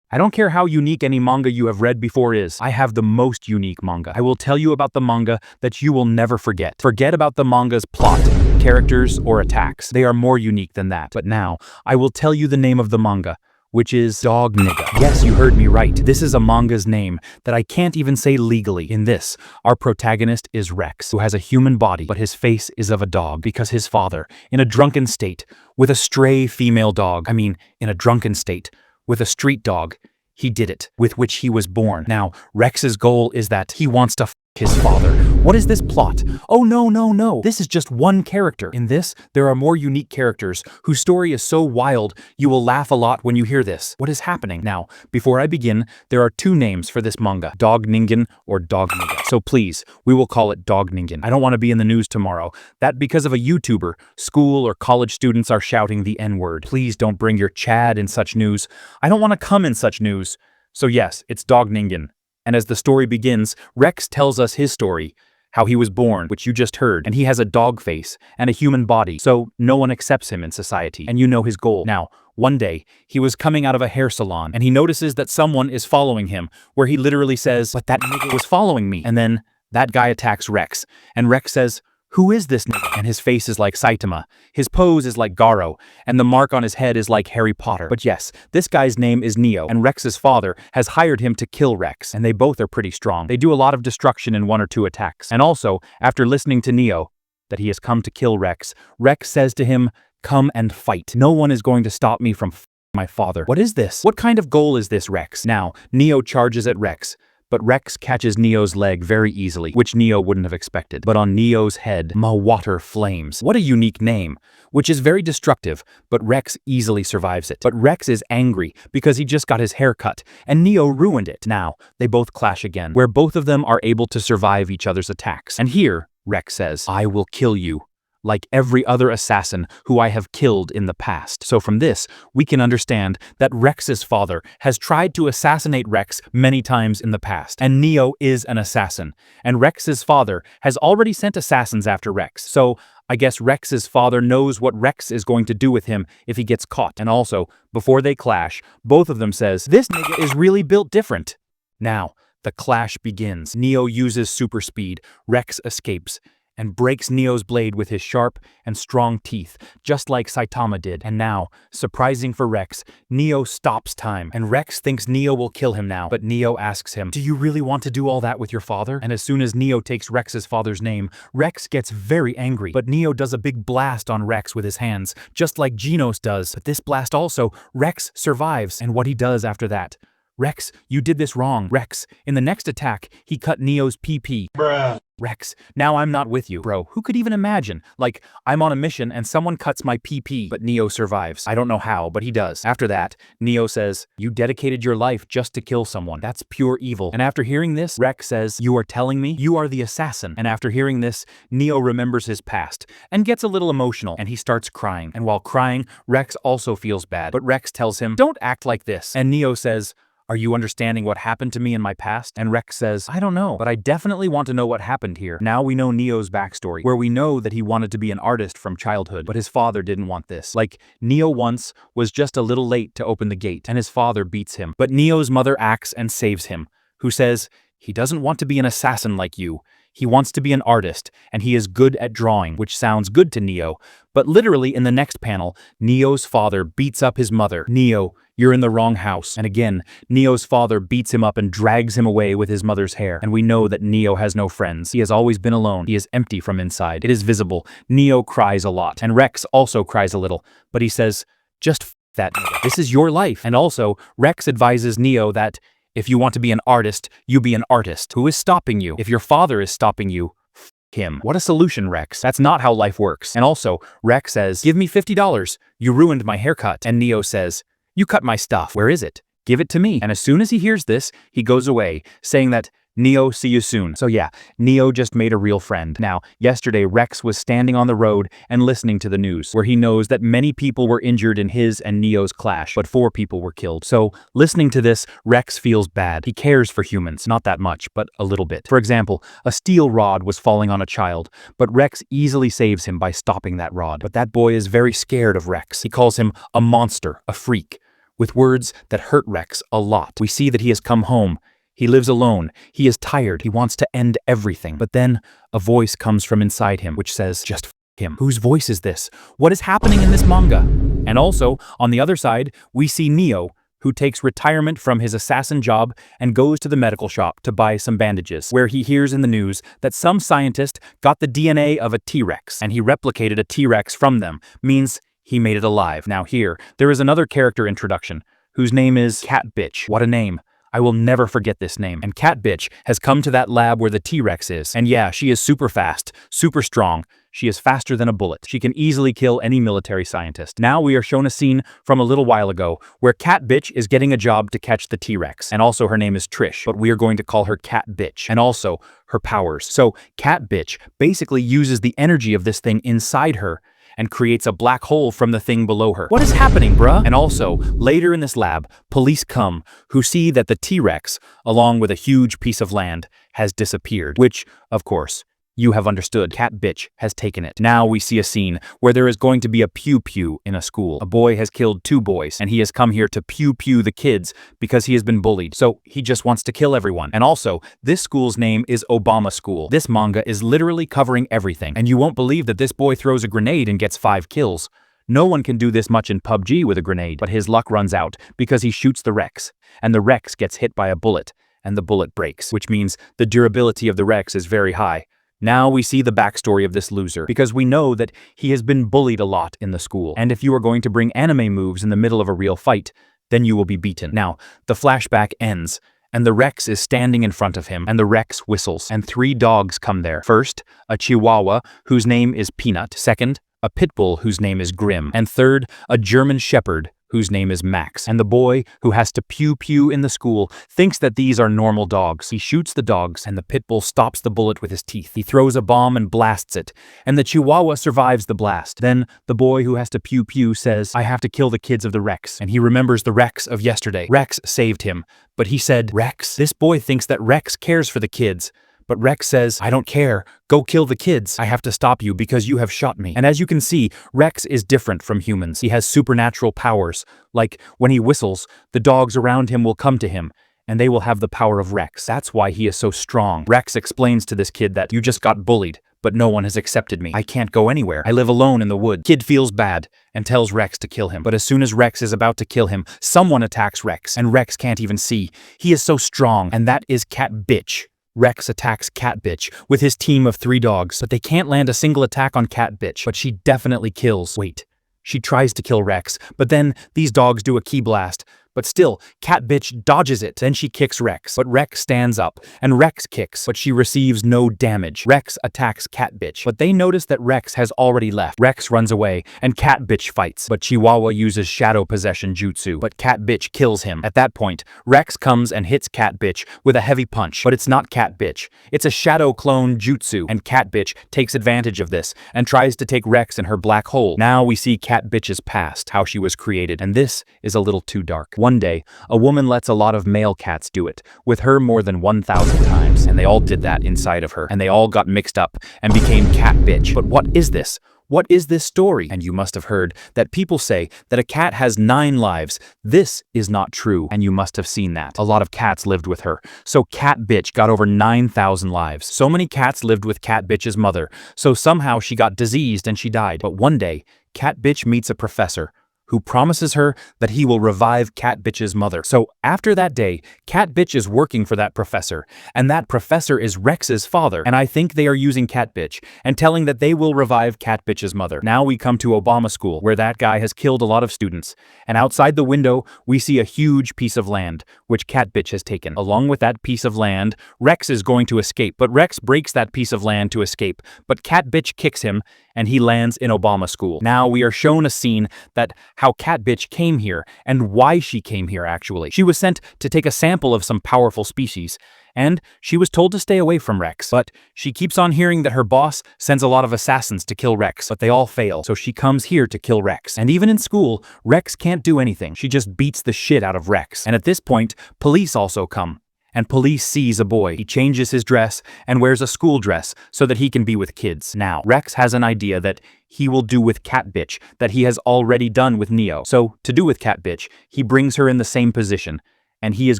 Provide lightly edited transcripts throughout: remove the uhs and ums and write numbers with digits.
I don't care how unique any manga you have read before is. I have the most unique manga. I will tell you about the manga that you will never forget. Forget about the manga's plot, characters, or attacks. They are more unique than that. But now, I will tell you the name of the manga, which is Dog Ningen. Yes, you heard me right. This is a manga's name that I can't even say legally. In this, our protagonist is Rex, who has a human body, but his face is of a dog because his father, in a drunken state, with a stray female dog, in a drunken state, with a street dog, he did it, with which he was born. Now, Rex's goal is that he wants to f his father. What is this plot? Oh no. This is just one character. In this, there are more unique characters whose story is so wild, you will laugh a lot when you hear this. What is happening? Now, before I begin, there are two names for this manga, Dog Ningen or Dog Ningen. So please, we will call it Dog Ningen. I don't want to be in the news tomorrow. That because of a YouTuber, school or college students are shouting the N-word. Please don't bring your Chad in such news. I don't want to come in such news. So yes, it's Dog Ningen. And as the story begins, Rex tells us his story, how he was born, which you just heard, and he has a dog face and a human body, so no one accepts him in society, and you know his goal. Now, one day, he was coming out of a hair salon, and he notices that someone is following him, where he literally says, "But that nigga was following me." And then, that guy attacks Rex, and Rex says, "Who is this nigga?" And his face is like Saitama, his pose is like Garo, and the mark on his head is like Harry Potter. But yes, this guy's name is Neo, and Rex's father has hired him to kill Rex, and they both are pretty strong. They do a lot of destruction in one or two attacks. And also, after listening to Neo, that he has come to kill Rex, Rex says to him, "Come and fight. No one is going to stop me from my father." What is this? What kind of goal is this, Rex? Now, Neo charges at Rex, but Rex catches Neo's leg very easily, which Neo wouldn't have expected. But on Neo's head, water flames. What a unique name, which is very destructive, but Rex easily survives it. But Rex is angry because he just got his hair cut, and Neo ruined it. Now, they both clash again, where both of them are able to survive each other's attacks. And here, Rex says, "I will kill you, like every other assassin who I have killed in the past." So from this, we can understand that Rex's father has tried to assassinate Rex many times in the past, and Neo is an assassin, and Rex's father has already sent assassins after Rex. So I guess Rex's father knows what Rex is going to do with him if he gets caught. And also, before they clash, both of them says, "This nigga is really built different." Now, the clash begins. Neo uses super speed, Rex escapes, and breaks Neo's blade with his sharp and strong teeth, just like Saitama did. And now, surprising for Rex, Neo stops time, and Rex thinks Neo will kill him now. But Neo asks him, "Do you really want to do all that with your father?" And as soon as Neo takes Rex's father's name, Rex gets very angry. But Neo does a big blast on Rex with his hands, just like Genos does. But this blast also, Rex survives. And what he does after that, "Rex, you did this wrong." Rex, in the next attack, he cut Neo's PP. Bruh. Rex, now I'm not with you. Bro, who could even imagine? Like, I'm on a mission and someone cuts my PP, but Neo survives. I don't know how, but he does. After that, Neo says, "You dedicated your life just to kill someone. That's pure evil." And after hearing this, Rex says, "You are telling me you are the assassin." And after hearing this, Neo remembers his past and gets a little emotional, and he starts crying. And while crying, Rex also feels bad. But Rex tells him, "Don't act like this." And Neo says, "Are you understanding what happened to me in my past?" And Rex says, "I don't know, but I definitely want to know what happened here." Now we know Neo's backstory, where we know that he wanted to be an artist from childhood, but his father didn't want this. Like, Neo once was just a little late to open the gate, and his father beats him. But Neo's mother acts and saves him, who says, "He doesn't want to be an assassin like you. He wants to be an artist, and he is good at drawing," which sounds good to Neo. But literally in the next panel, Neo's father beats up his mother. "Neo, you're in the wrong house." And again, Neo's father beats him up and drags him away with his mother's hair. And we know that Neo has no friends. He has always been alone. He is empty from inside. It is visible. Neo cries a lot. And Rex also cries a little. But he says, "Just f that nigga. This is your life." And also, Rex advises Neo that if you want to be an artist, you be an artist. Who is stopping you? If your father is stopping you, f him. What a solution, Rex. That's not how life works. And also, Rex says, "Give me $50. You ruined my haircut." And Neo says, "You cut my stuff. Where is it? Give it to me." And as soon as he hears this, he goes away, saying that, "Neo, see you soon." So yeah, Neo just made a real friend. Now, yesterday Rex was standing on the road and listening to the news, where he knows that many people were injured in his and Neo's clash, but 4 people were killed. So, listening to this, Rex feels bad. He cares for humans, not that much, but a little bit. For example, a steel rod was falling on a child, but Rex easily saves him by stopping that rod. But that boy is very scared of Rex. He calls him a monster, a freak, with words that hurt Rex a lot. We see that he has come home. He lives alone. He is tired. He wants to end everything. But then a voice comes from inside him which says, just f him. Whose voice is this? What is happening in this manga? And also, on the other side, we see Neo, who takes retirement from his assassin job and goes to the medical shop to buy some bandages, where he hears in the news that some scientist got the DNA of a T-Rex, and he replicated a T-Rex from them, means he made it alive. Now here, there is another character introduction, whose name is Cat Bitch. What a name. I will never forget this name. And Cat Bitch has come to that lab where the T-Rex is. And yeah, she is super fast, super strong. She is faster than a bullet. She can easily kill any military scientist. Now we are shown a scene from a little while ago where Cat Bitch is getting a job to catch the T-Rex. And also her name is Trish, but we are going to call her Cat Bitch. And also her powers. So Cat Bitch basically uses the energy of this thing inside her and creates a black hole from the thing below her. What is happening, bruh? And also, later in this lab, police come, who see that the T-Rex, along with a huge piece of land, has disappeared, which, of course, you have understood. Cat Bitch has taken it. Now we see a scene where there is going to be a pew-pew in a school. A boy has killed 2 boys, and he has come here to pew-pew the kids because he has been bullied. So he just wants to kill everyone. And also, this school's name is Obama School. This manga is literally covering everything. And you won't believe that this boy throws a grenade and gets 5 kills. No one can do this much in PUBG with a grenade, but his luck runs out because he shoots the Rex, and the Rex gets hit by a bullet, and the bullet breaks, which means the durability of the Rex is very high. Now we see the backstory of this loser, because we know that he has been bullied a lot in the school. And if you are going to bring anime moves in the middle of a real fight, then you will be beaten. Now, the flashback ends, and the Rex is standing in front of him, and the Rex whistles, and 3 dogs come there. First, a Chihuahua, whose name is Peanut. Second, a Pit Bull, whose name is Grim. And third, a German Shepherd, whose name is Max. And the boy, who has to pew-pew in the school, thinks that these are normal dogs. He shoots the dogs, and the Pit Bull stops the bullet with his teeth. He throws a bomb and blasts it, and the Chihuahua survives the blast. Then, the boy who has to pew-pew says, I have to kill the kids of the Rex. And he remembers the Rex of yesterday. Rex saved him, but he said, Rex? This boy thinks that Rex cares for the kids. But Rex says, I don't care. Go kill the kids. I have to stop you because you have shot me. And as you can see, Rex is different from humans. He has supernatural powers. Like, when he whistles, the dogs around him will come to him, and they will have the power of Rex. That's why he is so strong. Rex explains to this kid that you just got bullied, but no one has accepted me. I can't go anywhere. I live alone in the wood. Kid feels bad and tells Rex to kill him. But as soon as Rex is about to kill him, someone attacks Rex, and Rex can't even see. He is so strong, and that is Cat Bitch. Rex attacks Cat Bitch with his team of 3 dogs, but they can't land a single attack on Cat Bitch. But she definitely kills. Wait, she tries to kill Rex, but then these dogs do a key blast. But still, Cat Bitch dodges it. Then she kicks Rex, but Rex stands up, and Rex kicks, but she receives no damage. Rex attacks Cat Bitch, but they notice that Rex has already left. Rex runs away, and Cat Bitch fights, but Chihuahua uses shadow possession jutsu, but Cat Bitch kills him. At that point, Rex comes and hits Cat Bitch with a heavy punch, but it's not Cat Bitch. It's a shadow clone jutsu, and Cat Bitch takes advantage of this and tries to take Rex in her black hole. Now we see Cat Bitch's past, how she was created, and this is a little too dark. One day, a woman lets a lot of male cats do it, with her more than 1,000 times, and they all did that inside of her, and they all got mixed up and became Cat Bitch. But what is this? What is this story? And you must have heard that people say that a cat has 9 lives. This is not true, and you must have seen that. A lot of cats lived with her, so Cat Bitch got over 9,000 lives. So many cats lived with Cat Bitch's mother, so somehow she got diseased and she died. But one day, Cat Bitch meets a professor who promises her that he will revive Cat Bitch's mother. So after that day, Cat Bitch is working for that professor, and that professor is Rex's father, and I think they are using Cat Bitch and telling that they will revive Cat Bitch's mother. Now we come to Obama School, where that guy has killed a lot of students, and outside the window, we see a huge piece of land, which Cat Bitch has taken. Along with that piece of land, Rex is going to escape, but Rex breaks that piece of land to escape, but Cat Bitch kicks him, and he lands in Obama School. Now we are shown a scene that how Cat Bitch came here and why she came here actually. She was sent to take a sample of some powerful species, and she was told to stay away from Rex, but she keeps on hearing that her boss sends a lot of assassins to kill Rex, but they all fail, so she comes here to kill Rex. And even in school, Rex can't do anything. She just beats the shit out of Rex. And at this point, police also come. and police sees a boy. He changes his dress and wears a school dress so that he can be with kids. Now, Rex has an idea that he will do with Cat Bitch that he has already done with Neo. So, to do with Cat Bitch, he brings her in the same position, and he is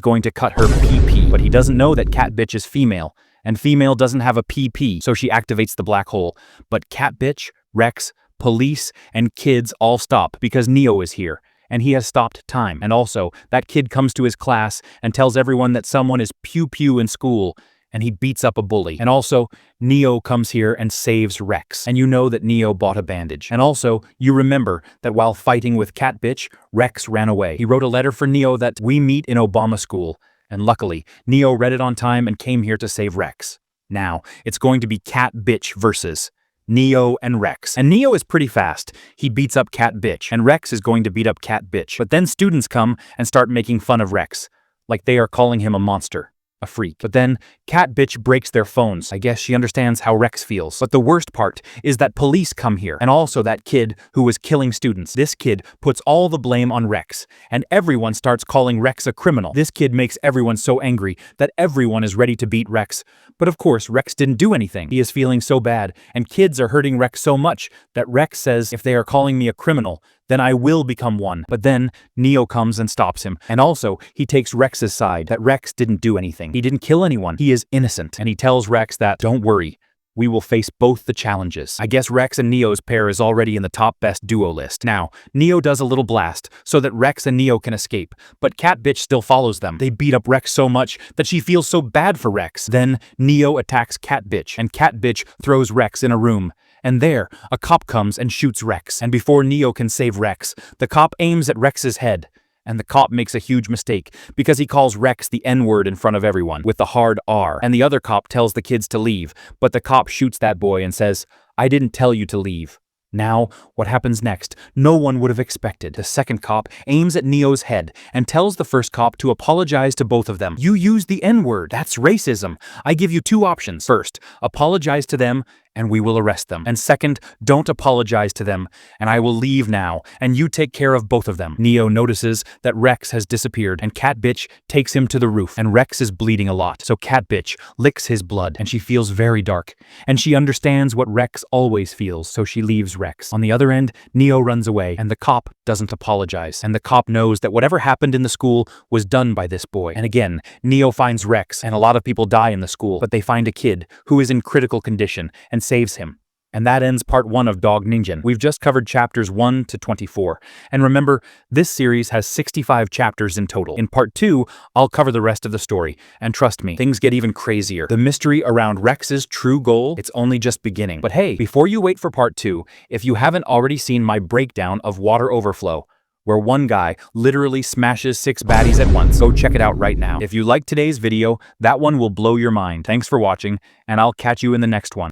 going to cut her PP. But he doesn't know that Cat Bitch is female, and female doesn't have a PP, so she activates the black hole. But Cat Bitch, Rex, police, and kids all stop because Neo is here, and he has stopped time. And also, that kid comes to his class and tells everyone that someone is pew-pew in school, and he beats up a bully. And also, Neo comes here and saves Rex. And you know that Neo bought a bandage. And also, you remember that while fighting with Cat Bitch, Rex ran away. He wrote a letter for Neo that we meet in Obama school. And luckily, Neo read it on time and came here to save Rex. Now, it's going to be Cat Bitch versus Neo and Rex. And Neo is pretty fast. He beats up Cat Bitch, and Rex is going to beat up Cat Bitch. But then students come and start making fun of Rex, like they are calling him a monster, a freak. But then Cat Bitch breaks their phones. I guess she understands how Rex feels. But the worst part is that police come here, and also that kid who was killing students. This kid puts all the blame on Rex, and everyone starts calling Rex a criminal. This kid makes everyone so angry that everyone is ready to beat Rex. But of course, Rex didn't do anything. He is feeling so bad, and kids are hurting Rex so much that Rex says, if they are calling me a criminal, then I will become one. But then Neo comes and stops him. And also, he takes Rex's side, that Rex didn't do anything. He didn't kill anyone. He is innocent. And he tells Rex that, don't worry, we will face both the challenges. I guess Rex and Neo's pair is already in the top best duo list. Now, Neo does a little blast so that Rex and Neo can escape, but Cat Bitch still follows them. They beat up Rex so much that she feels so bad for Rex. Then Neo attacks Cat Bitch, and Cat Bitch throws Rex in a room. And there, a cop comes and shoots Rex. And before Neo can save Rex, the cop aims at Rex's head. And the cop makes a huge mistake because he calls Rex the N-word in front of everyone with the hard R. And the other cop tells the kids to leave, but the cop shoots that boy and says, I didn't tell you to leave. Now, what happens next, no one would have expected. The second cop aims at Neo's head and tells the first cop to apologize to both of them. You used the N-word. That's racism. I give you two options. First, apologize to them and we will arrest them. And second, don't apologize to them, and I will leave now, and you take care of both of them. Neo notices that Rex has disappeared, and Cat Bitch takes him to the roof, and Rex is bleeding a lot. So Cat Bitch licks his blood, and she feels very dark, and she understands what Rex always feels, so she leaves Rex. On the other end, Neo runs away, and the cop doesn't apologize, and the cop knows that whatever happened in the school was done by this boy. And again, Neo finds Rex, and a lot of people die in the school, but they find a kid who is in critical condition and saves him. And that ends part 1 of Dog Ningen. We've just covered chapters 1 to 24. And remember, this series has 65 chapters in total. In part 2, I'll cover the rest of the story. And trust me, things get even crazier. The mystery around Rex's true goal, it's only just beginning. But hey, before you wait for part 2, if you haven't already seen my breakdown of Water Overflow, where one guy literally smashes 6 baddies at once, go check it out right now. If you liked today's video, that one will blow your mind. Thanks for watching, and I'll catch you in the next one.